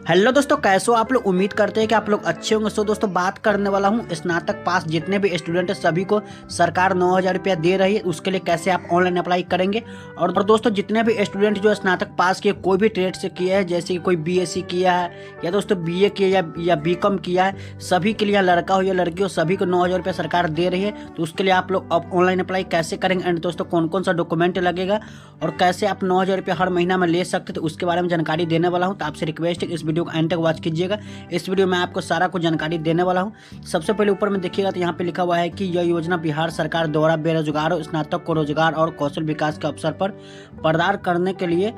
Hello दोस्तों, कैसे हो आप लोग। उम्मीद करते हैं कि आप लोग अच्छे होंगे। सो दोस्तों, बात करने वाला हूं स्नातक पास जितने भी स्टूडेंट हैं सभी को सरकार 9,000 रुपया दे रही है। उसके लिए कैसे आप ऑनलाइन अप्लाई करेंगे। और दोस्तों, जितने भी स्टूडेंट जो स्नातक पास किए, कोई भी ट्रेड से किया है, जैसे कि कोई बीएससी किया है या दोस्तों बीए किया या बीकॉम किया है, सभी के लिए लड़का हो या लड़की हो सभी को 9,000 रुपया सरकार दे रही है। तो उसके लिए आप लोग अब ऑनलाइन अप्लाई कैसे करेंगे एंड दोस्तों कौन कौन सा डॉक्यूमेंट लगेगा और कैसे आप 9,000 रुपया हर महीना में ले सकते तो उसके बारे में जानकारी देने वाला हूँ। तो आपसे रिक्वेस्ट है इस वीडियो को एंड तक वॉच कीजिएगा। इस वीडियो में आपको सारा कुछ जानकारी देने वाला हूं। सबसे पहले ऊपर में देखिएगा तो यहाँ पे लिखा हुआ है कि यह योजना बिहार सरकार द्वारा बेरोजगार स्नातक को रोजगार और कौशल विकास के अवसर पर प्रदान करने के लिए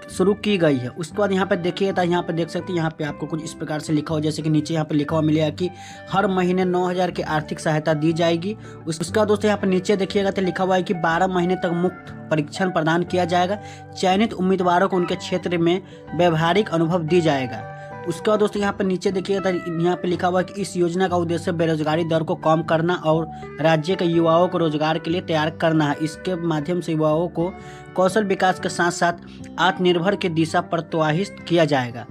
शुरू की गई है। उसके बाद यहाँ पे देखिए तो यहाँ पे देख सकते हैं, यहाँ पे आपको कुछ इस प्रकार से लिखा हुआ, जैसे कि नीचे यहाँ पे लिखा हुआ मिलेगा कि हर महीने 9,000 की आर्थिक सहायता दी जाएगी। उसका दोस्तों यहाँ पे नीचे देखिएगा तो लिखा हुआ है कि 12 महीने तक मुफ्त परीक्षण प्रदान किया जाएगा। चयनित उम्मीदवारों को उनके क्षेत्र में व्यवहारिक अनुभव दी जाएगा। उसके बाद दोस्तों यहाँ पे नीचे देखिएगा तो यहाँ पे लिखा हुआ है कि इस योजना का उद्देश्य बेरोजगारी दर को कम करना और राज्य के युवाओं को रोजगार के लिए तैयार करना है। इसके माध्यम से युवाओं को कौशल विकास के साथ साथ आत्मनिर्भर की दिशा पर प्रोत्साहित किया जाएगा।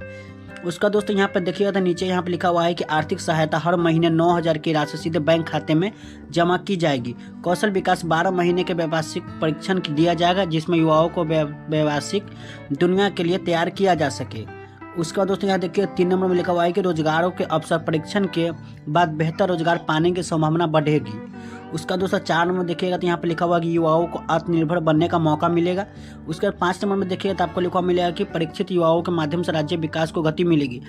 उसका दोस्तों यहाँ पे देखिएगा तो नीचे यहाँ पे लिखा हुआ है कि आर्थिक सहायता हर महीने 9,000 की राशि सीधे बैंक खाते में जमा की जाएगी। कौशल विकास 12 महीने के व्यावसायिक परीक्षण दिया जाएगा जिसमें युवाओं को व्यावसायिक दुनिया के लिए तैयार किया जा सके। उसके बाद दोस्तों यहाँ देखिए 3 नंबर में लिखा हुआ है कि रोजगारों के अवसर परीक्षण के बाद बेहतर रोजगार पाने की संभावना बढ़ेगी। उसका दोस्तों 4 नंबर देखिएगा तो यहाँ पे लिखा हुआ है कि युवाओं को आत्मनिर्भर बनने का मौका मिलेगा। उसके बाद 5 नंबर में देखिएगा तो आपको लिखा हुआ मिलेगा कि परीक्षित युवाओं के माध्यम से राज्य विकास को गति मिलेगी।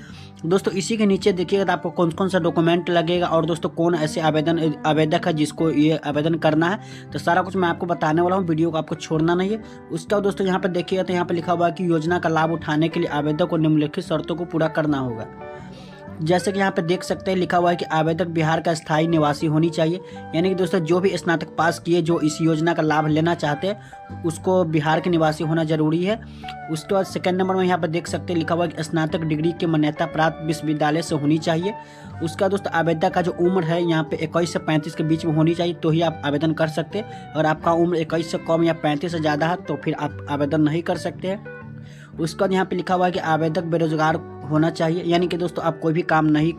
दोस्तों इसी के नीचे देखिएगा तो आपको कौन कौन सा डॉक्यूमेंट लगेगा और दोस्तों कौन ऐसे आवेदक है जिसको ये आवेदन करना है, तो सारा कुछ मैं आपको बताने वाला हूँ। वीडियो को आपको छोड़ना नहीं है। उसका दोस्तों यहाँ पे देखिएगा तो यहाँ पे लिखा हुआ है कि योजना का लाभ उठाने के लिए आवेदक को निम्नलिखित शर्तों को पूरा करना होगा। जैसे कि यहाँ पे देख सकते हैं लिखा हुआ है कि आवेदक बिहार का स्थायी निवासी होनी चाहिए। यानी कि दोस्तों जो भी स्नातक पास किए जो इस योजना का लाभ लेना चाहते हैं उसको बिहार के निवासी होना जरूरी है। उसके बाद सेकंड नंबर में यहाँ पे देख सकते हैं लिखा हुआ है कि स्नातक डिग्री की मान्यता प्राप्त विश्वविद्यालय से होनी चाहिए। उसका दोस्तों आवेदक का जो उम्र है यहाँ पे 21 से 35 के बीच में होनी चाहिए तो ही आप आवेदन कर सकते हैं। और आपका उम्र 21 से कम या 35 से ज़्यादा है तो फिर आप आवेदन नहीं कर सकते हैं। उसके बाद यहाँ पे लिखा हुआ है कि आवेदक बेरोजगार होना चाहिए। यानी कि दोस्तों आप कोई भी काम नहीं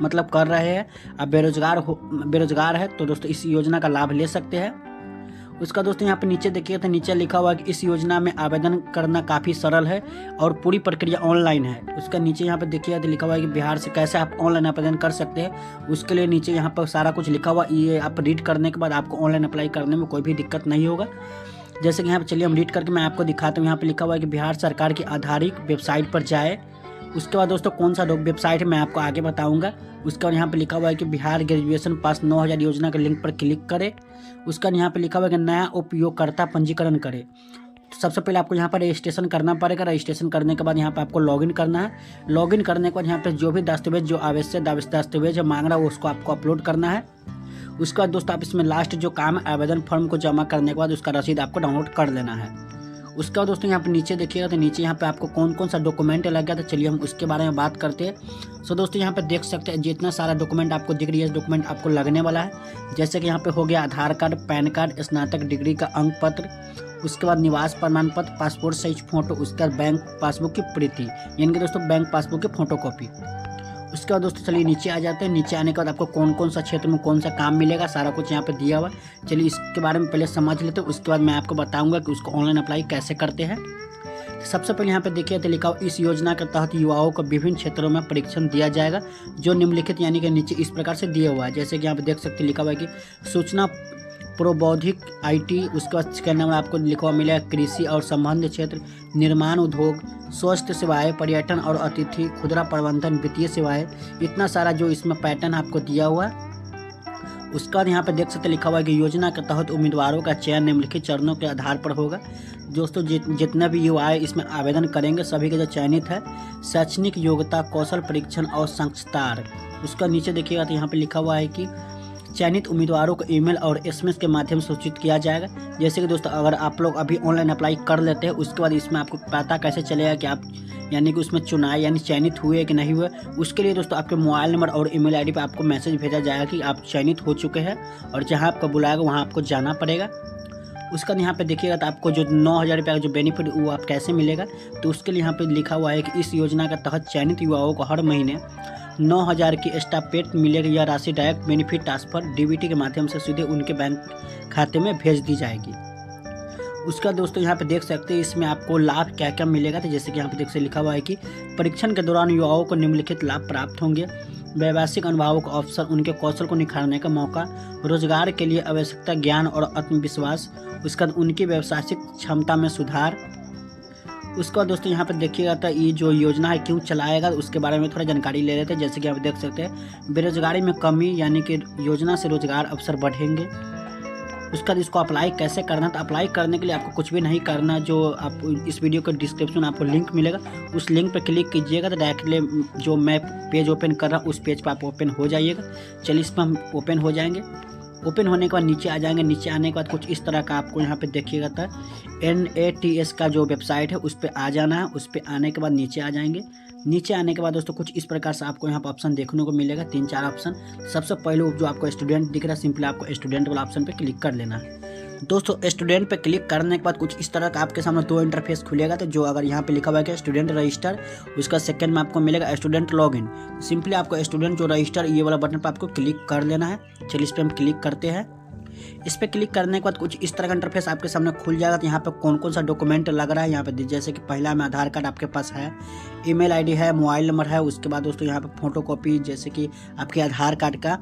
कर रहे हैं, आप बेरोजगार है तो दोस्तों इस योजना का लाभ ले सकते हैं। उसका दोस्तों यहाँ पे नीचे देखिए तो नीचे लिखा हुआ है कि इस योजना में आवेदन करना काफ़ी सरल है और पूरी प्रक्रिया ऑनलाइन है। उसका नीचे यहाँ पे देखिए तो लिखा हुआ है कि बिहार से कैसे आप ऑनलाइन आवेदन कर सकते हैं। उसके लिए नीचे यहाँ पर सारा कुछ लिखा हुआ, ये आप रीड करने के बाद आपको ऑनलाइन अप्लाई करने में कोई भी दिक्कत नहीं होगा। जैसे कि यहाँ पे चलिए हम रीड करके मैं आपको दिखाता हूँ। यहाँ पे लिखा हुआ है कि बिहार सरकार की आधारित वेबसाइट पर जाए। उसके बाद दोस्तों कौन सा वेबसाइट है मैं आपको आगे बताऊंगा। उसके बाद यहाँ पे लिखा हुआ है कि बिहार ग्रेजुएशन पास 9,000 योजना के लिंक पर क्लिक करें। उसका यहाँ पे लिखा हुआ है कि नया उपयोगकर्ता पंजीकरण करें। तो सबसे पहले आपको यहाँ पर रजिस्ट्रेशन करना पड़ेगा। रजिस्ट्रेशन करने के बाद यहाँ पे आपको लॉगिन करना है। लॉगिन करने के बाद यहाँ पे जो भी दस्तावेज जो आवश्यक दस्तावेज मांग रहा है उसको आपको अपलोड करना है। उसके बाद दोस्तों आप इसमें लास्ट जो काम है आवेदन फॉर्म को जमा करने के बाद उसका रसीद आपको डाउनलोड कर लेना है। उसके बाद दोस्तों यहाँ पे नीचे देखिएगा तो नीचे यहाँ पे आपको कौन कौन सा डॉक्यूमेंट लगेगा, तो चलिए हम उसके बारे में बात करते हैं। सो दोस्तों यहाँ पे देख सकते हैं जितना सारा डॉक्यूमेंट आपको दिख रही है डॉक्यूमेंट आपको लगने वाला है। जैसे कि यहाँ पे हो गया आधार कार्ड, पैन कार्ड, स्नातक डिग्री का अंक पत्र, उसके बाद निवास प्रमाण पत्र, पासपोर्ट साइज फोटो, उसके बाद बैंक पासबुक की प्रति यानी कि दोस्तों बैंक पासबुक की फोटोकॉपी। उसके बाद दोस्तों चलिए नीचे आ जाते हैं। नीचे आने के बाद आपको कौन कौन सा क्षेत्र में कौन सा काम मिलेगा सारा कुछ यहाँ पे दिया हुआ है। चलिए इसके बारे में पहले समझ लेते हैं, उसके बाद मैं आपको बताऊंगा कि उसको ऑनलाइन अप्लाई कैसे करते हैं। सबसे पहले यहाँ पे देखिए तो लिखा हुआ इस योजना के तहत युवाओं को विभिन्न क्षेत्रों में परीक्षण दिया जाएगा जो निम्नलिखित यानी कि नीचे इस प्रकार से दिया हुआ है। जैसे कि यहाँ पे देख सकते लिखा हुआ है कि सूचना प्रौद्योगिक IT, उसके बाद सेकंड नंबर आपको लिखा हुआ मिलेगा कृषि और संबंध क्षेत्र, निर्माण उद्योग, स्वास्थ्य सेवाएं, पर्यटन और अतिथि, खुदरा प्रबंधन, वित्तीय सेवाएं, इतना सारा जो इसमें पैटर्न आपको दिया हुआ है। उसके बाद यहाँ पे देख सकते लिखा हुआ है कि योजना के तहत उम्मीदवारों का चयन निम्नलिखित चरणों के आधार पर होगा। दोस्तों जितने भी युवा इसमें आवेदन करेंगे सभी के जो चयनित है शैक्षणिक योग्यता, कौशल परीक्षण और संस्कार। उसका नीचे देखिएगा तो यहाँ पे लिखा हुआ है कि चयनित उम्मीदवारों को ईमेल और SMS के माध्यम से सूचित किया जाएगा। जैसे कि दोस्तों अगर आप लोग अभी ऑनलाइन अप्लाई कर लेते हैं उसके बाद इसमें आपको पता कैसे चलेगा कि आप यानी कि उसमें चुनाव यानी चयनित हुए कि नहीं हुए। उसके लिए दोस्तों आपके मोबाइल नंबर और ईमेल ID पर आपको मैसेज भेजा जाएगा कि आप चयनित हो चुके हैं और जहां आपको बुलाएगा वहां आपको जाना पड़ेगा। उसका यहाँ पे देखिएगा तो आपको जो 9,000 रुपये का जो बेनिफिट वो आप कैसे मिलेगा, तो उसके लिए यहाँ पे लिखा हुआ है कि इस योजना के तहत चयनित युवाओं को हर महीने 9,000 की स्टाइपेंड मिलेगी। यह राशि डायरेक्ट बेनिफिट ट्रांसफर डीबीटी के माध्यम से सीधे उनके बैंक खाते में भेज दी जाएगी। उसका दोस्तों यहाँ पे देख सकते हैं इसमें आपको लाभ क्या क्या मिलेगा। तो जैसे कि यहाँ पे देख से लिखा हुआ है कि परीक्षण के दौरान युवाओं को निम्नलिखित लाभ प्राप्त होंगे: व्यावसायिक अनुभवों का अवसर, उनके कौशल को निखारने का मौका, रोजगार के लिए आवश्यकता ज्ञान और आत्मविश्वास, उसका उनकी व्यावसायिक क्षमता में सुधार। उसका दोस्तों यहाँ पर देखिएगा तो ये जो योजना है क्यों चलाएगा उसके बारे में थोड़ा जानकारी ले लेते हैं। जैसे कि आप देख सकते हैं बेरोजगारी में कमी, यानी कि योजना से रोजगार अवसर बढ़ेंगे। उसका इसको अप्लाई कैसे करना, तो अप्लाई करने के लिए आपको कुछ भी नहीं करना। जो आप इस वीडियो के डिस्क्रिप्शन आपको लिंक मिलेगा, उस लिंक पर क्लिक कीजिएगा तो डायरेक्टली जो मैं पेज ओपन कर रहा हूँ उस पेज पर आप ओपन हो जाइएगा। चलिए इस पर हम ओपन हो जाएंगे। ओपन होने के बाद नीचे आ जाएंगे। नीचे आने के बाद कुछ इस तरह का आपको यहाँ पे देखिएगा था NATS का जो वेबसाइट है उस पर आ जाना है। उस पर आने के बाद नीचे आ जाएंगे। नीचे आने के बाद दोस्तों कुछ इस प्रकार से आपको यहाँ पर ऑप्शन देखने को मिलेगा, 3-4 ऑप्शन। सबसे पहले जो आपको स्टूडेंट दिख रहा है, सिंपली आपको स्टूडेंट वाला ऑप्शन पे क्लिक कर लेना है। दोस्तों स्टूडेंट पे क्लिक करने के बाद कुछ इस तरह का आपके सामने 2 इंटरफेस खुलेगा। तो जो अगर यहाँ पे लिखा हुआ है कि स्टूडेंट रजिस्टर, उसका सेकंड में आपको मिलेगा स्टूडेंट लॉगिन। सिंपली आपको स्टूडेंट जो रजिस्टर ये वाला बटन पर आपको क्लिक कर लेना है। चलिए इस पर हम क्लिक करते हैं। इस पर क्लिक करने के बाद कुछ इस तरह का इंटरफेस आपके सामने खुल जाएगा। तो यहाँ पे कौन कौन सा डॉक्यूमेंट लग रहा है यहाँ पे जैसे कि पहला में आधार कार्ड आपके पास है, ईमेल आईडी है, मोबाइल नंबर है। उसके बाद दोस्तों यहाँ पे फोटोकॉपी, जैसे कि आपके आधार कार्ड का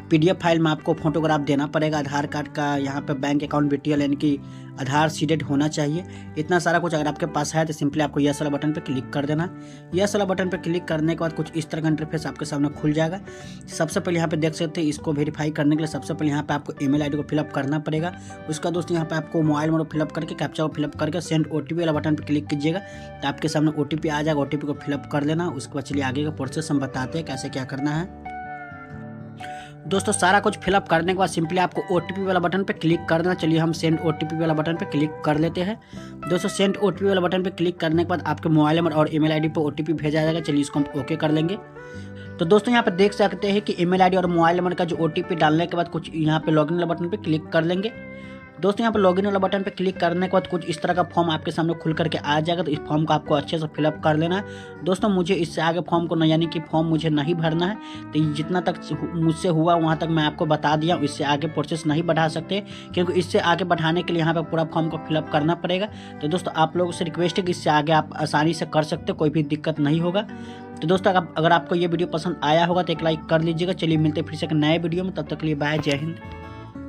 PDF फाइल में आपको फोटोग्राफ देना पड़ेगा आधार कार्ड का। यहाँ पे बैंक अकाउंट डिटेल यानी कि आधार सीडेड होना चाहिए। इतना सारा कुछ अगर आपके पास है तो सिंपली आपको यस वाला बटन पे क्लिक कर देना। यस वाला बटन पे क्लिक करने के बाद कुछ इस तरह का इंटरफेस आपके सामने खुल जाएगा। सबसे पहले यहाँ पे देख सकते हैं इसको वेरीफाई करने के लिए सबसे पहले यहाँ पे आपको ईमेल आईडी को फिलअप करना पड़ेगा। उसका दोस्तों यहाँ पे आपको मोबाइल नंबर फिलअप करके कैप्चा को फिलअप करके सेंड OTP वाला बटन पर क्लिक कीजिएगा तो आपके सामने OTP आ जाएगा। OTP को फिलअप कर लेना। उसके बाद चलिए आगे का प्रोसेस हम बताते हैं कैसे क्या करना है। दोस्तों सारा कुछ फिलअप करने के बाद सिंपली आपको OTP वाला बटन पे क्लिक करना। चलिए हम सेंड OTP वाला बटन पे क्लिक कर लेते हैं। दोस्तों सेंड OTP वाला बटन पे क्लिक करने के बाद आपके मोबाइल नंबर और ईमेल आईडी पे OTP भेजा जाएगा। चलिए इसको हम ओके कर लेंगे। तो दोस्तों यहाँ पे देख सकते हैं कि ईमेल आईडी और मोबाइल नंबर का जो OTP डालने के बाद कुछ यहाँ पे लॉगिन वाला बटन पे क्लिक कर लेंगे। दोस्तों यहाँ पर लॉगिन वाला बटन पे क्लिक करने के बाद कुछ इस तरह का फॉर्म आपके सामने खुल करके आ जाएगा। तो इस फॉर्म को आपको अच्छे से फिलअप कर लेना है। दोस्तों मुझे इससे आगे फॉर्म को यानी कि फॉर्म मुझे नहीं भरना है। तो जितना तक मुझसे हुआ वहाँ तक मैं आपको बता दिया। इससे आगे प्रोसेस नहीं बढ़ा सकते क्योंकि इससे आगे बढ़ाने के लिए यहाँ पर पूरा फॉर्म को फिलअप करना पड़ेगा। तो दोस्तों आप लोगों से रिक्वेस्ट है कि इससे आगे आप आसानी से कर सकते, कोई भी दिक्कत नहीं होगा। तो दोस्तों अगर आपको ये वीडियो पसंद आया होगा तो एक लाइक कर लीजिएगा। चलिए मिलते फिर से एक नए वीडियो में, तब तक के लिए बाय, जय हिंद।